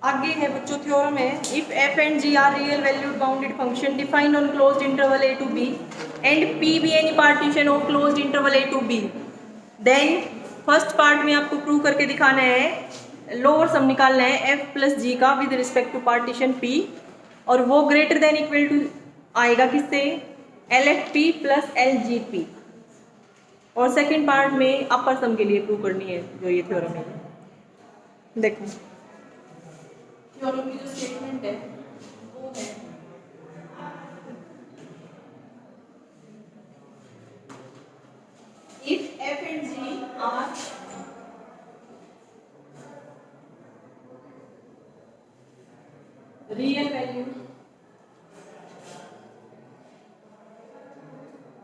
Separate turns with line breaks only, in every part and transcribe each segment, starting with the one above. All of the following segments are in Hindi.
आगे है बच्चों थ्योरम है, if F and G are real valued bounded function defined on closed interval A to B and P be any partition of closed interval A to B, then first part में आपको प्रूव करके दिखाना है, लोअर सम निकालना है एफ प्लस जी का with respect to partition P, और वो ग्रेटर देन इक्वल टू आएगा किससे, L F P plus L G P. और सेकेंड पार्ट में अपर सम के लिए प्रूव करनी है जो ये थ्योरम है। देखो थ्योरम की जो स्टेटमेंट है वो है if F and G are real value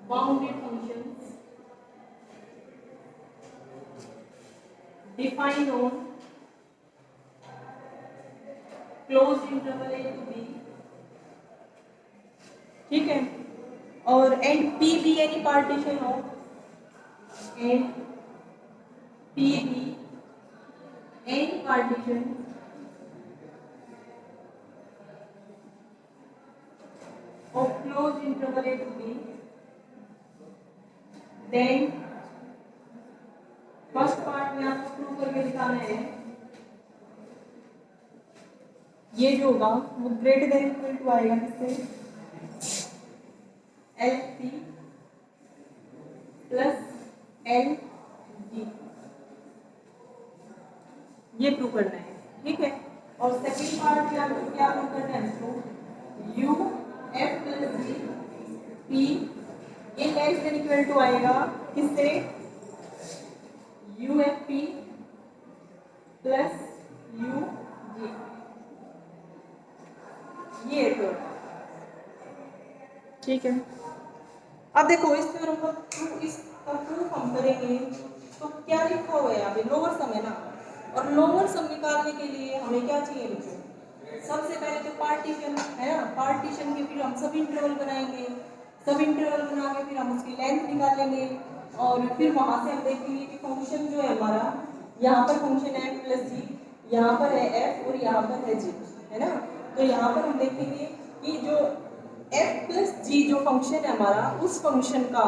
bounded functions defined on closed interval A to B, ठीक है, और and P be any partition of and P be any partition of closed interval A to B, then first part में आपको प्रूव करके दिखाना है ये जो होगा वो ग्रेटर देन इक्वल टू आएगा किससे, एल पी प्लस एल जी, ये प्रूव करना है, ठीक है। और सेकेंड पार्ट में आपको क्या प्रूव करना है इसको, U F plus G P ये लेस देन इक्वल टू आएगा किससे, U F P plus U G, ये तो ठीक है। अब देखो इस थ्योरम का प्रूफ हम करेंगे तो क्या लिखा हुआ है यहाँ पे, लोअर सम है ना, और लोअर सम निकालने के लिए हमें क्या चाहिए बच्चों, सबसे पहले तो पार्टीशन है ना, पार्टीशन के फिर हम सब इंटरवल बनाएंगे, सब इंटरवल बना के फिर हम उसकी लेंथ निकालेंगे, और फिर वहाँ से हम देखेंगे कि फंक्शन जो है हमारा, यहाँ पर फंक्शन है एफ प्लस जी, यहाँ पर है एफ और यहाँ पर है जी, है ना। तो यहाँ पर हम देखेंगे कि जो एफ प्लस जी जो फंक्शन है हमारा, उस फंक्शन का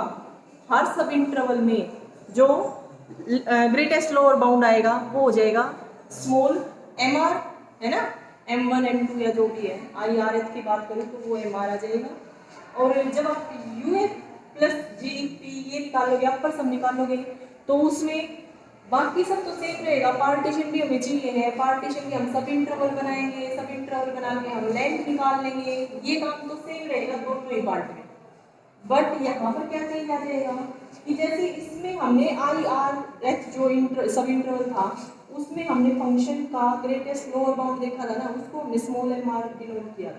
हर सब इंटरवल में जो ग्रेटेस्ट लोअर बाउंड आएगा वो हो जाएगा स्मॉल एम आर, है ना, M1 M2 या जो भी है, आई आर एच की बात करें तो वो एम आर आ जाएगा। और जब आप you F plus G P ये निकालोगे, अपर सब निकालोगे, तो उसमें बाकी सब तो सेम रहेगा, पार्टीशन भी हमें चाहिए है, पार्टीशन के हम सब इंटरवल बनाएंगे, सब इंटरवल बना के हम लेंथ निकाल लेंगे, ये काम तो सेम रहेगा दोनों ही पार्ट में। बट यहाँ पर क्या चेंज आ जाएगा कि जैसे इसमें हमने आई आर एच जो सब इंटरवल था उसमें हमने फंक्शन का ग्रेटेस्ट लोअर बाउंड देखा था ना, उसको हमने स्मॉल एम आर डिनोट किया।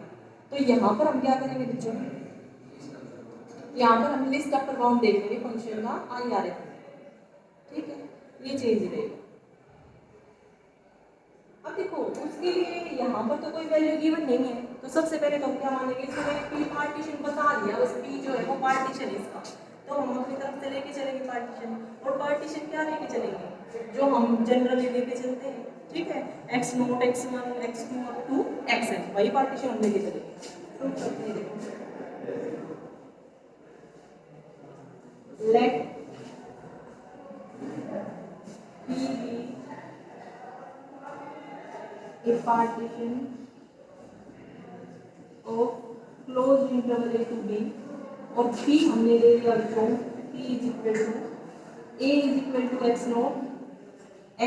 तो यहाँ पर हम क्या करेंगे बच्चों, यहाँ पर हम लिस्ट अपर बाउंड देख लेंगे फंक्शन का आई आर एच, ठीक है, ये चेंज रहेगा। अब देखो उसके लिए यहाँ पर तो कोई वैल्यू गिवन नहीं है, तो सबसे पहले तो हम क्या मानेंगे, इसको मैंने पी पार्टीशन बता दिया, बस पी जो है वो पार्टीशन इसका, तो हम अपनी तरफ से लेके चलेंगे पार्टीशन, और पार्टीशन क्या लेके चलेंगे, जो हम जनरली लेके चलते हैं, ठीक है, X naught X one X two up to X N, वही पार्टीशन हम लेके चलेंगे। Let P be a partition of closed interval a to b, और p हमने ले लिया बच्चों, p is equal to a is equal to x not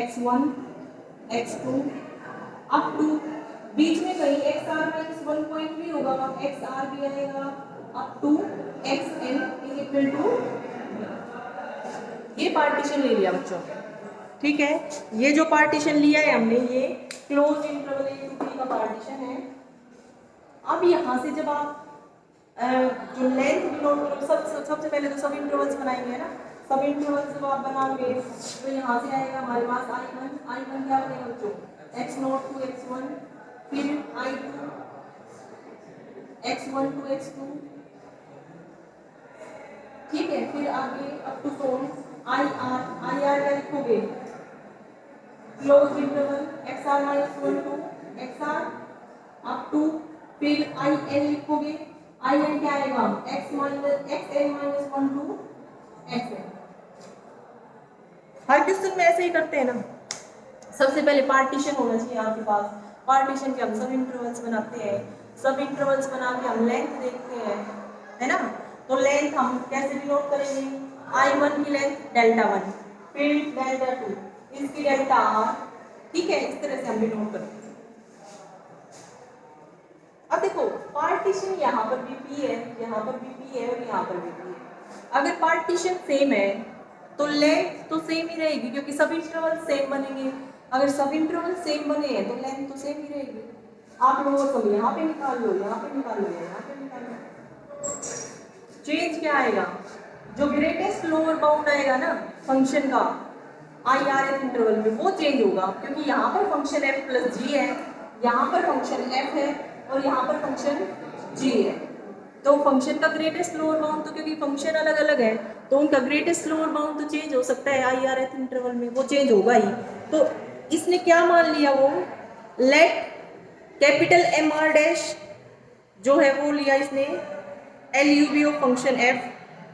x1 x2 up to, बीच में कहीं xr माइनस 1 पॉइंट भी होगा, xr भी आएगा up to xn is equal to, ये पार्टीशन ले लिया बच्चों, ठीक है। ये जो पार्टीशन लिया है हमने ये close interval A to B का पार्टीशन है। अब यहाँ से जब आप जो लेंथ डिनोट सबसे पहले तो सब इंटरवल्स बनाएंगे ना, सब इंटरवल्स जब आप बनाओगे तो यहाँ से आएगा हमारे पास I1 क्या बनेगा बच्चों, x नोट टू x1, फिर I2 x1 टू x2, ठीक है, फिर आगे अप टू सोन आई आर क्या लिखोगे, close interval xr minus 1 to xr साथ अप टू, फिर आई एन लिखोगे, आई एन क्या आएगा, X N minus 1 to X N. हर क्वेश्चन में ऐसे ही करते हैं ना। सबसे पहले पार्टीशन होना चाहिए आपके पास, पार्टीशन के हम सब इंटरवल्स बनाते हैं, सब इंटरवल्स बना के हम लेंथ देखते हैं, है ना। तो लेंथ हम कैसे डिनोट करेंगे, I1 की लेंथ डेल्टा 1, फिर डेल्टा 2, इसकी डेल्टा R, ठीक है, इस तरह से हम डिनोट करते हैं। अब देखो पार्टीशन यहाँ पर भी P है, यहाँ पर भी P है और यहाँ पर भी P है। अगर पार्टीशन सेम है तो लेंथ तो सेम ही रहेगी क्योंकि सब इंटरवल सेम बनेंगे। अगर सब इंटरवल सेम बने हैं तो लेंथ तो सेम ही रहेगी। आप लोगों को यहाँ पे निकाल लो, यहाँ पे निकाल लो, यहाँ पे निकाल लो। चेंज क्या आएगा, जो ग्रेटेस्ट लोअर बाउंड आएगा ना फंक्शन का IRF इंटरवल में वो चेंज होगा, क्योंकि यहाँ पर फंक्शन f प्लस जी है, यहाँ पर फंक्शन f है और यहाँ पर फंक्शन g है। तो फंक्शन का ग्रेटेस्ट लोअर बाउंड, तो क्योंकि फंक्शन अलग अलग है तो उनका ग्रेटेस्ट लोअर बाउंड तो चेंज हो सकता है IRF इंटरवल में, वो चेंज होगा ही। तो इसने क्या मान लिया, वो लेट कैपिटल MR डैश जो है वो लिया इसने LUB of function f,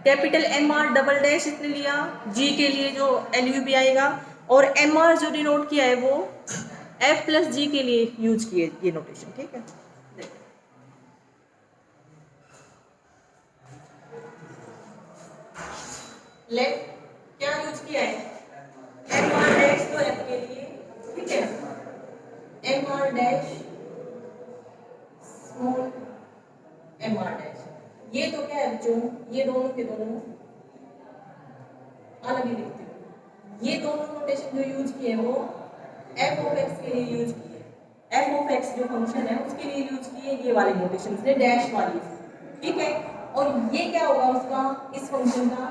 capital MR double dash इसने लिया g के लिए जो LUB आएगा, और MR जो डिनोट किया है वो f प्लस जी के लिए यूज किए ये नोटेशन, ठीक है। लेट क्या यूज किया है, MR डैश तो f के लिए, ठीक है, MR dash small MR dash, ये तो क्या है जो ये दोनों के दोनों अलग ही दिखते हैं। ये दोनों नोटेशन जो यूज किए वो f ऑफ x के लिए यूज किए, f ऑफ x जो फंक्शन है उसके लिए यूज किए ये वाले नोटेशन से डैश वाली, ठीक है। और ये क्या होगा उसका, इस फंक्शन का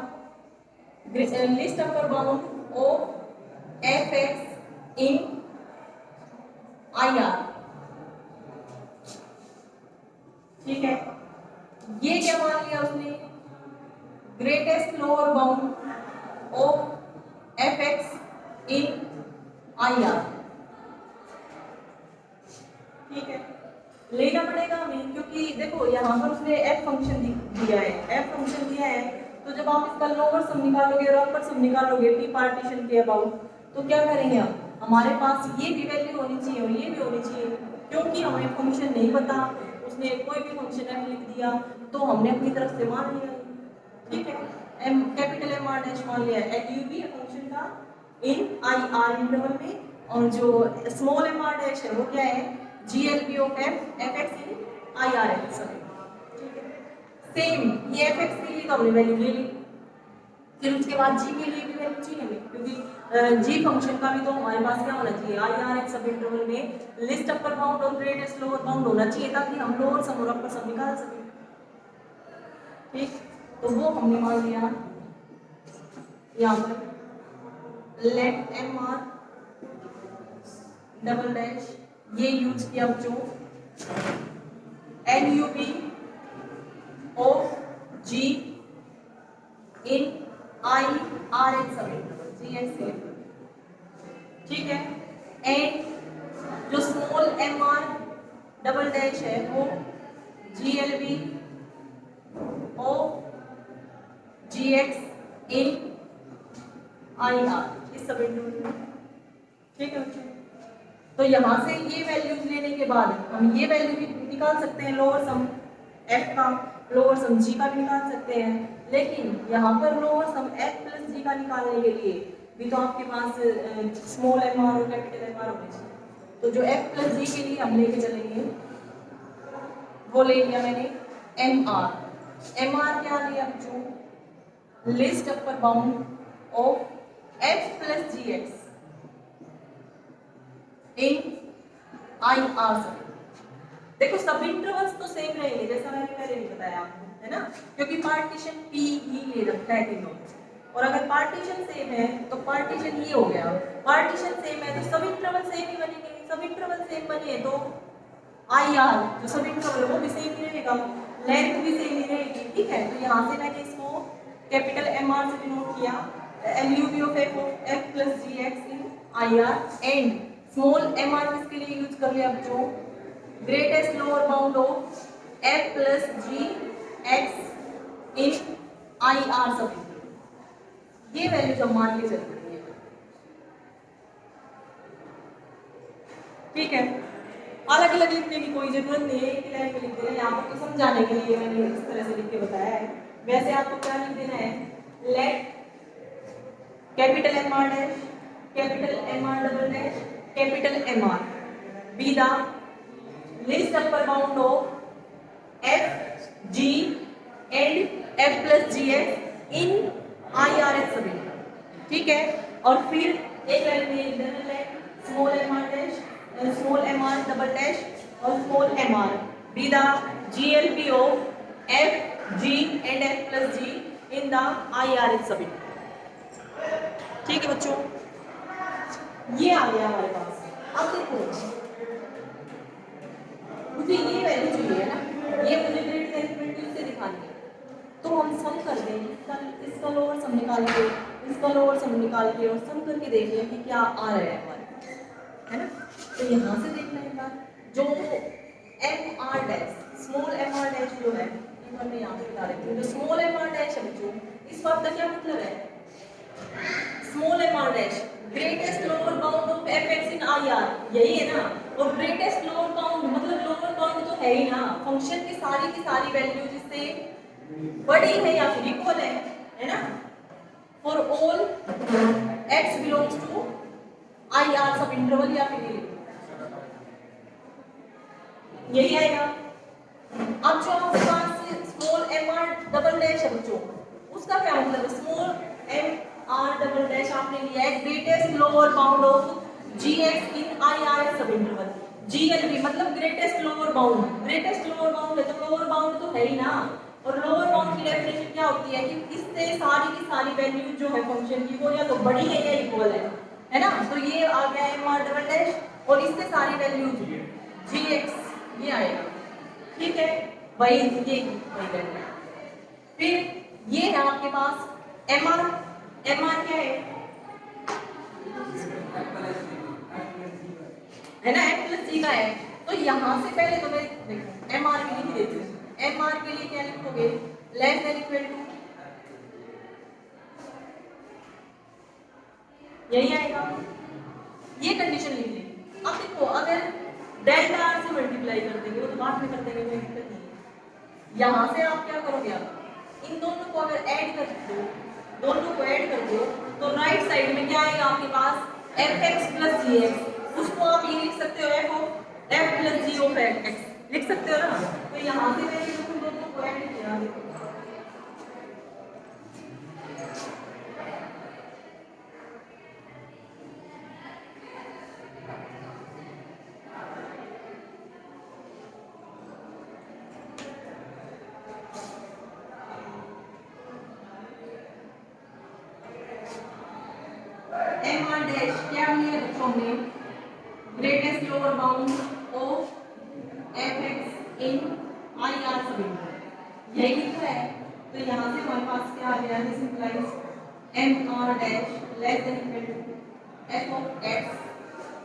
list upper bound of fx in IR, ठीक है। ये क्या मान लिया उसने, greatest lower bound of fx in IR, ठीक है। लेना पड़ेगा हमें क्योंकि देखो यहाँ पर उसने f फंक्शन दिया है, f फंक्शन दिया है, तो जब आप इसका लोअर सम निकालोगे और अपर सम निकालोगे P पार्टीशन के अबाउट, तो क्या करेंगे हम, हमारे पास ये भी वैल्यू होनी चाहिए और ये भी होनी चाहिए, क्योंकि हमें फंक्शन नहीं पता, उसने कोई भी फंक्शन f लिख दिया तो हमने अपनी तरफ से मान लिया, ठीक है। m कैपिटल MR डैश मान लिया LUB है फंक्शन का इन IR इंटरवल में, और जो स्मॉल MR डैश है वो क्या है, GLB of fx in IR सब, ठीक है। सेम ये fx के लिए तो हमने वैल्यू ले ली, फिर उसके बाद g के लिए भी वैल्यू चाहिए हमें, क्योंकि g फंक्शन का भी तो हमारे पास क्या होना चाहिए, IRF सब इंटरवल में लिस्ट अपर बाउंड और ग्रेटेस्ट लोअर बाउंड होना चाहिए ताकि हम लोअर सम और अपर सम निकाल सकें, ठीक। तो वो हमने मान लिया यहाँ पर लेट MR डबल डैश, ये यूज किया जो LUB of G in IRF सब इंटरवल GX, ठीक है। एंड जो स्मॉल MR डबल डैश है वो GLB of GX in IR, इस सब इंटरवल में, ठीक है बच्चों। तो यहाँ से ये वैल्यूज लेने के बाद हम ये वैल्यू भी निकाल सकते हैं, लोअर सम f का, लोअर सम g का भी निकाल सकते हैं, लेकिन यहाँ पर lower sum f plus g का निकालने के लिए भी तो आपके पास स्मॉल MR और कैपिटल MR होने चाहिए। तो जो f प्लस g के लिए हम लेके चलेंगे वो ले लिया मैंने MR क्या लिया जो list upper bound of f plus gx in IR सब। देखो सब इंटरवल्स तो सेम रहेंगे जैसा मैंने पहले भी बताया आपको, है ना, क्योंकि पार्टीशन P ही ले रखा है तीनों, और अगर पार्टीशन सेम है तो पार्टीशन ये हो गया, पार्टीशन सेम है तो सब इंटरवल सेम ही बनेंगे, सब इंटरवल सेम बने तो IR जो सब इंटरवल वो भी सेम ही रहेगा, लेंथ भी सेम ही रहेगी, ठीक है। तो यहाँ से मैंने इसको कैपिटल MR से डिनोट किया, LUB of f plus gx in IR, and small MR किसके लिए यूज कर लिया जो greatest lower bound of f plus G X in I R सब, ये वैल्यू जब मान के चलती है, ठीक है। अलग अलग लिखने की कोई जरूरत नहीं है, एक लाइन में लिख देना है, यहाँ पर तो समझाने के लिए मैंने इस तरह से लिख के बताया है। वैसे आपको क्या लिख देना है, let capital M R dash, capital M R double dash, capital M R be the least upper bound of F G and F plus G F in I R S सभी, ठीक है। और फिर एक लाइन में लिख देना है small M R dash, small M R double dash और small M R be the G L P of F G and F plus ji in the I R S सभी, ठीक है बच्चों। ये आ गया हमारे पास। अब देखो मुझे ये वैल्यू चाहिए ना, ये मुझे ग्रेड कैलकुलेट से दिखानी है, तो हम सम कर दें, इसका लोअर सम निकाल के, इसका लोअर सम निकाल के और सम करके देख लें कि क्या आ रहा है हमारे पास, है ना। तो यहाँ से देखना एक बार, जो M R dash, small M R dash जो है, मैं यहाँ पे बता देती हूँ, जो स्मॉल एम आर डैश है बच्चों, इस बात का क्या मतलब है, small M R dash greatest lower bound of F X in I R, यही है ना। और ग्रेटेस्ट लोअर बाउंड मतलब लोअर बाउंड तो है ही ना, फंक्शन की सारी वैल्यू जिससे बड़ी है या फिर इक्वल है ना, for all X belongs to I R सब इंटरवल या फिर यही आएगा। अब जो आपके पास small M R double dash है बच्चों, उसका क्या मतलब है, small M R double dash आपने लिया है greatest lower bound of G X in I R सब इंटरवल, जी एल बी मतलब greatest lower bound, greatest lower bound है तो लोअर बाउंड तो है ही ना। और लोअर बाउंड की डेफिनेशन क्या होती है कि इससे सारी की सारी वैल्यू जो है फंक्शन की वो या तो बड़ी है या इक्वल है ना। तो ये आ गया एम आर डबल डैश और इससे सारी वैल्यू जी एक्स ये आएगा, ठीक है। वही ये वही करना है। फिर ये है आपके पास एम आर क्या है ना, एम प्लस जी का है। तो यहाँ से पहले तो मैं देखो एम आर के लिए देती हूँ, एम आर के लिए क्या लिखोगे, लेस देन इक्वल टू, यही आएगा, ये कंडीशन लिख ली। अब देखो अगर डेल्टा आर से मल्टीप्लाई कर देंगे, वो तो बाद में कर देंगे, कोई दिक्कत नहीं है। यहाँ से आप क्या करोगे, आप इन दोनों को अगर ऐड कर दो, दोनों को ऐड कर दो तो राइट साइड में क्या आएगा आपके पास, F X plus G X, उसको आप ये लिख सकते हो F plus ji of X लिख सकते हो ना। तो यहाँ से मैंने दोनों को ऐड किया, एम आर डैश क्या लिया बच्चों ने, greatest lower bound of F X in I R सब इंटरवल, यही लिखा है। तो यहाँ से हमारे पास क्या आ गया, this implies M R dash less than equal to F of X,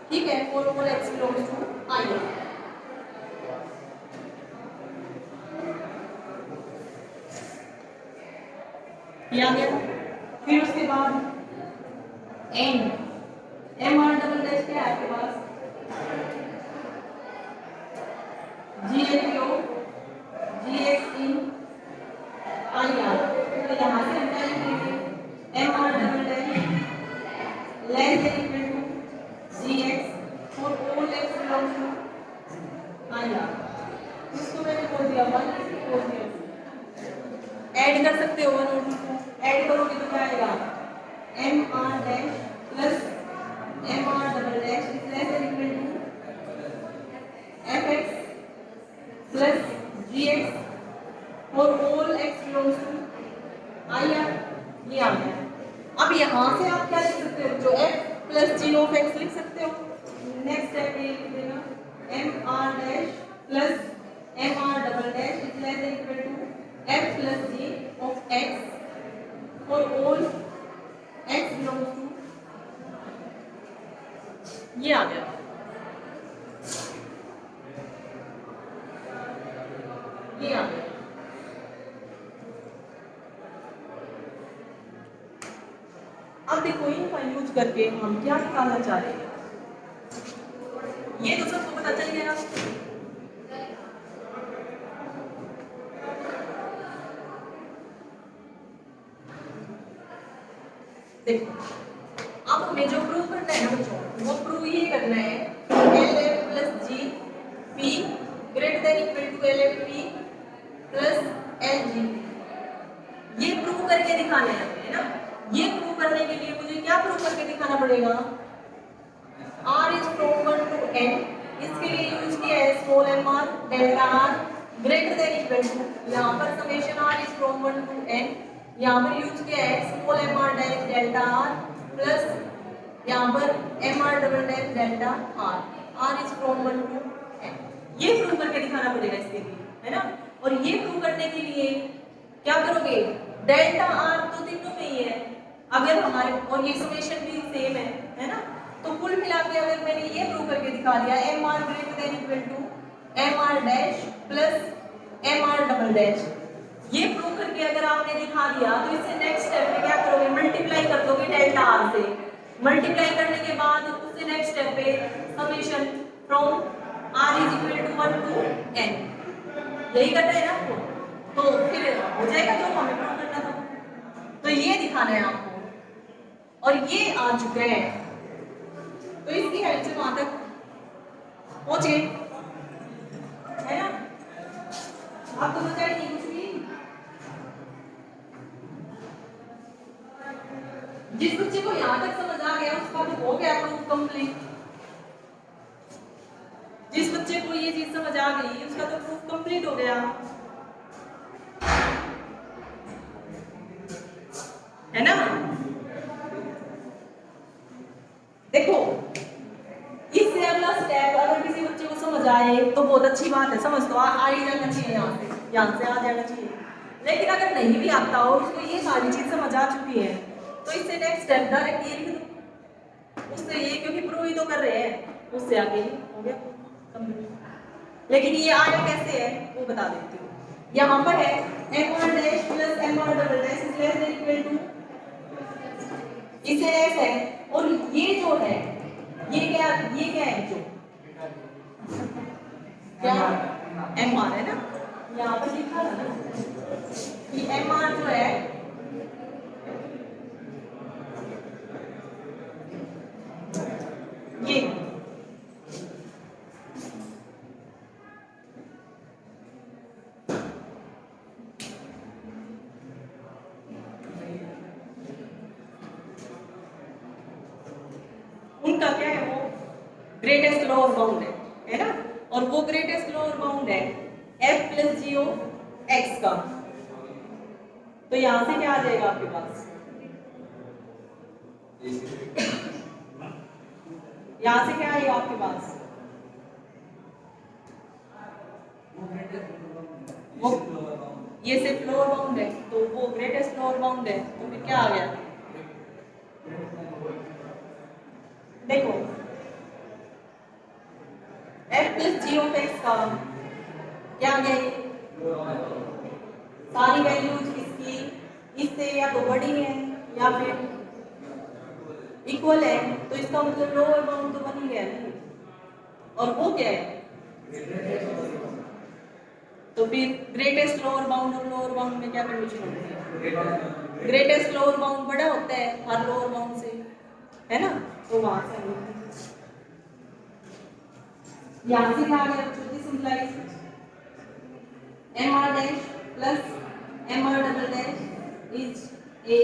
ठीक है, for all X belongs to I R. ये आ गया। फिर उसके बाद N M R double dash क्या है आपके पास, G L P O G X in I R. तो यहाँ से हम क्या लिखेंगे, M R double dash less than equal to G X for all X belongs to I are. इसको मैंने बोल दिया वन, इसको बोल दिया, ऐड कर सकते हो वन और टू को, ऐड करोगे तो क्या आएगा, M R dash plus M R double dash is less than equal to F X plus G X for all X belongs to I R, ये आ गया। अब यहाँ से आप क्या लिख सकते हो, जो F plus ji of X लिख सकते हो। नेक्स्ट स्टेप ये लिख देना, M R dash plus M R double dash is less than equal to F plus ji of X for all X belongs to, ये आ गया। अब देखो इनका यूज करके हम क्या निकालना चाह रहे हैं, ये तो सबको पता चल गया। देखो अब हमें जो प्रूव करना है ना बच्चों, वो प्रूव ये करना है LF plus G P greater than equal to LFP plus LG, ये प्रूव करके दिखाना है ना। ये प्रूव करने के लिए मुझे क्या प्रूव करके दिखाना पड़ेगा, R is from 1 to n, इसके लिए यूज किया है small mr delta r greater than equal to, यहाँ पर summation R is from 1 to n, यहाँ पर यूज किया है small mr delta r plus यहाँ पर mr double dash delta r, R is from 1 to n। ये प्रूव करके दिखाना पड़ेगा इसके लिए, है ना। और ये प्रूव करने के लिए क्या करोगे, डेल्टा r तो तीनों में ही है, अगर हमारे और ये समेशन भी सेम है ना, तो कुल मिला के अगर मैंने ये प्रूव करके दिखा दिया mr greater than equal to mr dash plus mr double dash, ये प्रूव करके अगर आपने दिखा दिया तो इससे नेक्स्ट स्टेप में क्या करोगे, मल्टीप्लाई कर दोगे डेल्टा r से, मल्टीप्लाई करने के बाद उससे नेक्स्ट स्टेप पे summation from r is equal to 1 to n, यही करना है ना आपको, तो फिर हो जाएगा जो हमें प्रूव करना था। तो ये दिखाना है आपको और ये आ चुका है, तो इसकी हेल्प से वहां तक पहुंचे, है ना। आप तो बचा नहीं कुछ भी, जिस बच्चे को यहाँ तक समझ आ गया उसका तो हो गया प्रूफ कंप्लीट, जिस बच्चे को ये चीज समझ आ गई उसका तो प्रूफ कंप्लीट हो गया, है ना। देखो इससे अगला स्टेप अगर किसी बच्चे को समझ आए तो बहुत अच्छी बात है, समझ तो आ ही जाना चाहिए, यहाँ से आ जाना चाहिए। लेकिन अगर नहीं भी आता हो, उसको ये सारी चीज समझ आ चुकी है, तो इससे नेक्स्ट स्टेप डायरेक्ट ये लिख दो, उससे ये क्योंकि प्रूव ही तो कर रहे हैं, उससे आगे हो गया कंप्लीट। लेकिन ये आया कैसे है वो बता देती हूँ, यहाँ पर है mr dash plus mr double dash is less than equal to, इसे लेस है, और ये जो है ये क्या है जो क्या mr है ना, यहाँ पर लिखा था ना कि mr जो है ये उनका क्या है, वो ग्रेटेस्ट लोअर बाउंड है ना, और वो ग्रेटेस्ट लोअर बाउंड है f plus ji of x का। तो यहां से क्या आ जाएगा आपके पास, यहां से क्या आएगा आपके पास, वो ये सिर्फ लोअर बाउंड है, तो वो ग्रेटेस्ट लोअर बाउंड है, तो फिर क्या आ गया, देखो f plus ji of x का क्या आ गया, सारी वैल्यूज इसकी इससे या तो बड़ी है या फिर इक्वल है, तो इसका मतलब लोअर बाउंड तो बन ही गया ना, और वो क्या है, तो फिर ग्रेटेस्ट लोअर बाउंड और लोअर बाउंड में क्या कंडीशन होती है, ग्रेटेस्ट लोअर बाउंड बड़ा होता है हर लोअर बाउंड से, है ना, तो वहां से यहाँ से क्या आ गया, छोटी implies mr dash plus mr double dash is a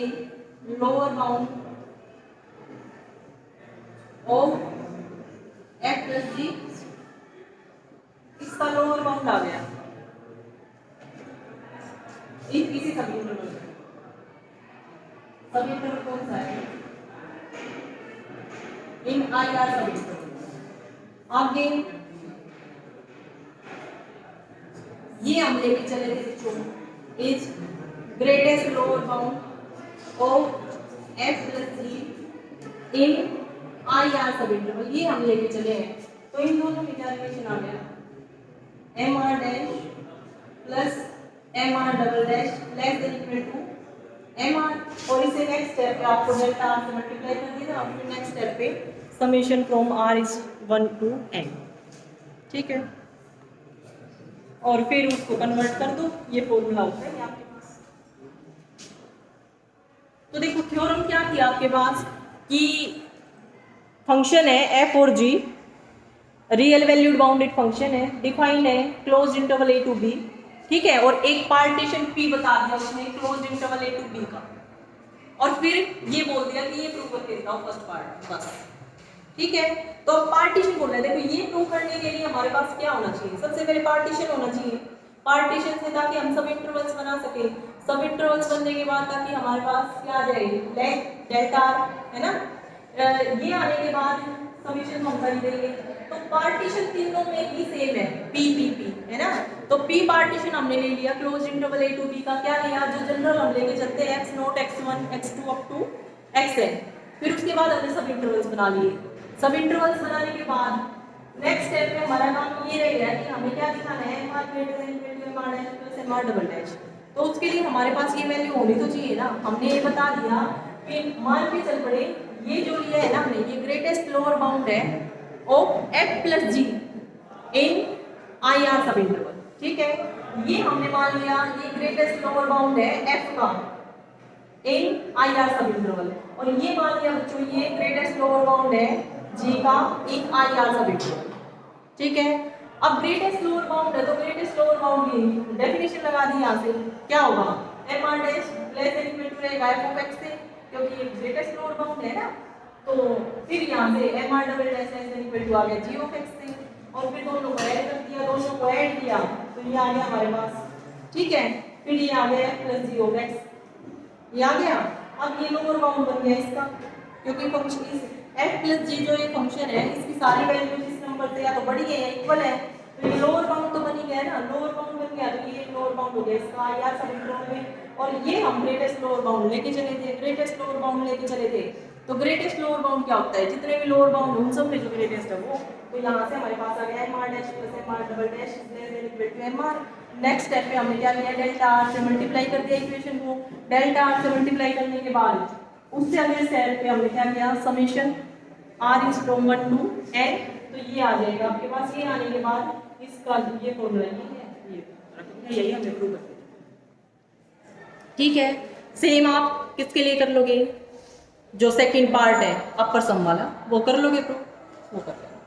lower bound of f plus G, इसका लोअर बाउंड आ गया इसी समीकरण कौन सा है, इन आई आर समीकरण। आगे ये हम लेके चले थे बच्चों, is greatest lower bound of f plus ji in I R सब इंटरवल, ये हम लेके चले हैं, तो इन दोनों में क्या रिलेशन आ गया, mr dash plus mr double dash less than equal to mr, और इसे नेक्स्ट स्टेप पे आपको डेल्टा r से मल्टीप्लाई कर देना और फिर नेक्स्ट स्टेप पे summation from r is 1 to n, ठीक है, और फिर उसको कन्वर्ट कर दो, ये फॉर्मूला होता है आपके पास। तो देखो थ्योरम क्या थी आपके पास कि फंक्शन है f और g, real valued bounded function है, डिफाइंड है closed interval a to b, ठीक है, और एक पार्टीशन p बता दिया उसने closed interval a to b का, और फिर ये बोल दिया कि ये प्रूव करके दिखाओ फर्स्ट पार्ट, बस, ठीक है। तो अब पार्टीशन बोल रहे हैं, देखो ये प्रूव करने के लिए हमारे पास क्या होना चाहिए, सबसे पहले पार्टीशन होना चाहिए, पार्टीशन से ताकि हम सब इंटरवल्स बना सके, सब इंटरवल्स बनने के बाद ताकि हमारे पास क्या आ जाए, लेग डेल्टा है ना, ये आने के बाद समीशन हम कर देंगे। तो पार्टीशन तीनों में ही सेम है, पी पी पी है ना, तो पी पार्टीशन हमने ले लिया close interval a to b का, क्या लिया जो जनरल हम लेके चलते हैं x0 x1 x2 up to xn, फिर उसके बाद हमने सब इंटरवल्स बना लिए, सब इंटरवल्स बनाने के बाद नेक्स्ट स्टेप में हमारा काम ये रहेगा कि हमें क्या दिखाना है, mr greater than equal to mr dash plus mr double dash, तो उसके लिए हमारे पास ये वैल्यू होनी तो चाहिए ना, हमने ये बता दिया कि मान के चल पड़े ये जो लिया है ना हमने, ये ग्रेटेस्ट लोअर बाउंड है of f plus g in IR सब इंटरवल, ठीक है, ये हमने मान लिया ये ग्रेटेस्ट लोअर बाउंड है f का इन IR सब इंटरवल, और ये मान लिया बच्चों ये ग्रेटेस्ट लोअर बाउंड है g का इन IR सब इंटरवल, ठीक है। अब ग्रेटेस्ट लोअर बाउंड है तो ग्रेटेस्ट लोअर बाउंड की डेफिनेशन लगा दी यहाँ से, क्या होगा mr dash less than equal to रहेगा f ऑफ x से, क्योंकि ये ग्रेटेस्ट लोअर बाउंड है ना, तो फिर यहाँ से mr double dash less than equal to आ गया g ऑफ x से, और फिर दोनों को ऐड कर दिया, दोनों को ऐड किया तो ये आ गया हमारे पास, ठीक है, फिर ये आ गया f plus g of x, ये आ गया। अब ये लोअर बाउंड बन गया इसका, क्योंकि फंक्शन इस f प्लस g जो ये फंक्शन है इसकी सारी वैल्यूज इस नंबर से या तो बड़ी है या इक्वल है, तो ये लोअर बाउंड तो बन ही गया ना, लोअर बाउंड बन गया तो ये लोअर बाउंड हो गया इसका IR सब इंटरवल में, और ये हम ग्रेटेस्ट लोअर बाउंड लेके चले थे, ग्रेटेस्ट लोअर बाउंड लेके चले थे, तो ग्रेटेस्ट लोअर बाउंड क्या होता है, जितने भी लोअर बाउंड उन सब में जो ग्रेटेस्ट है वो, तो यहाँ से हमारे पास आ गया mr dash plus mr double dash less than equal to mr, next step पे हमने क्या लिया डेल्टा r से मल्टीप्लाई कर दिया इक्वेशन को, डेल्टा r से मल्टीप्लाई करने के बाद उससे अगले स्टेप पे हमने क्या किया summation r is from 1 to n, तो ये आ जाएगा आपके पास, ये आने के बाद इसका ये फॉर्मूला ये यही हमने प्रूव कर दिया, ठीक है। सेम आप किसके लिए कर लोगे, जो सेकंड पार्ट है अपर सम वाला वो कर लोगे प्रूव, वो कर लोगे।